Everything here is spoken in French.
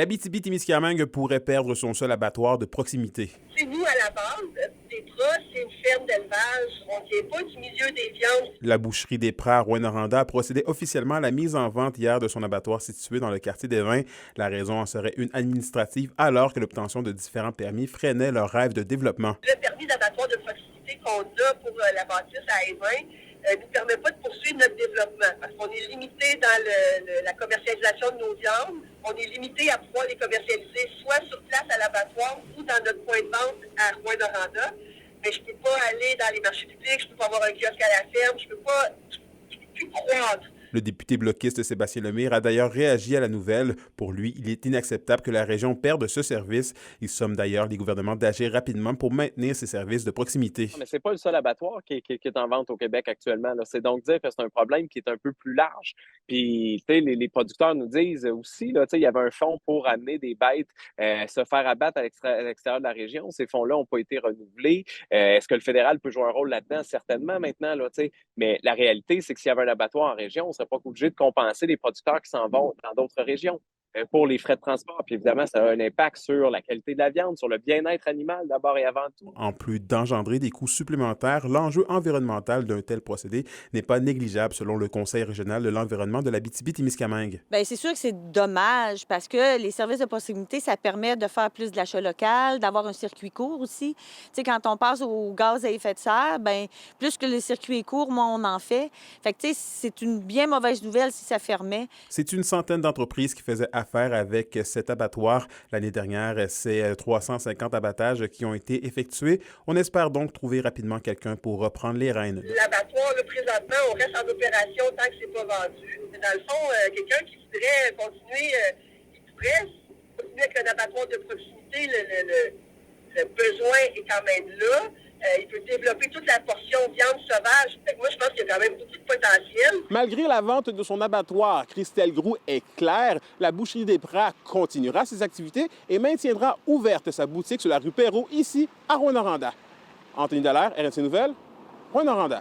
L'Abitibi-Témiscamingue pourrait perdre son seul abattoir de proximité. C'est nous, à la base, des Pras, c'est une ferme d'élevage. On ne vient pas du milieu des viandes. La boucherie des Pras à Rouyn-Noranda a procédé officiellement à la mise en vente hier de son abattoir situé dans le quartier des Vins. La raison en serait une administrative, alors que l'obtention de différents permis freinait leur rêve de développement. Le permis d'abattoir de proximité qu'on a pour la bâtisse à Évin ne nous permet pas de poursuivre notre développement parce qu'on est limité dans la commercialisation de nos viandes. On est limité à pouvoir les commercialiser soit sur place à l'abattoir ou dans notre point de vente à Rouyn-Noranda. Mais je ne peux pas aller dans les marchés publics, je ne peux pas avoir un kiosque à la ferme, je ne peux plus croître. Le député bloquiste Sébastien Lemire a d'ailleurs réagi à la nouvelle. Pour lui, il est inacceptable que la région perde ce service. Il somme d'ailleurs les gouvernements d'agir rapidement pour maintenir ces services de proximité. Mais c'est pas le seul abattoir qui est en vente au Québec actuellement, là. C'est donc dire que c'est un problème qui est un peu plus large. Puis, tu sais, les producteurs nous disent aussi, là, tu sais, il y avait un fonds pour amener des bêtes se faire abattre à l'extérieur de la région. Ces fonds-là n'ont pas été renouvelés. Est-ce que le fédéral peut jouer un rôle là-dedans? Certainement maintenant, là, tu sais. Mais la réalité, c'est que s'il y avait un abattoir en région, on serait pas obligé de compenser les producteurs qui s'en vont dans d'autres régions pour les frais de transport. Puis évidemment, ça a un impact sur la qualité de la viande, sur le bien-être animal d'abord et avant tout. En plus d'engendrer des coûts supplémentaires, l'enjeu environnemental d'un tel procédé n'est pas négligeable selon le Conseil régional de l'environnement de l'Abitibi-Témiscamingue. Bien, c'est sûr que c'est dommage parce que les services de proximité, ça permet de faire plus de l'achat local, d'avoir un circuit court aussi. Tu sais, quand on passe au gaz à effet de serre, bien, plus que le circuit est court, moins on en fait. Fait que, tu sais, c'est une bien mauvaise nouvelle si ça fermait. C'est une centaine d'entreprises qui faisaient affaire avec cet abattoir. L'année dernière, c'est 350 abattages qui ont été effectués. On espère donc trouver rapidement quelqu'un pour reprendre les rênes. L'abattoir, là, présentement, on reste en opération tant que c'est pas vendu. Mais dans le fond, quelqu'un qui voudrait continuer, il pourrait continuer avec un abattoir de proximité. Le besoin est quand même là. Il peut développer toute la portion viande sauvage. Fait que moi, je pense qu'il y a quand même beaucoup de potentiel. Malgré la vente de son abattoir, Christelle Groux est claire. La boucherie des Pras continuera ses activités et maintiendra ouverte sa boutique sur la rue Perrault, ici, à Rouyn-Noranda. Anthony Dallaire, RNC Nouvelles, Rouyn-Noranda.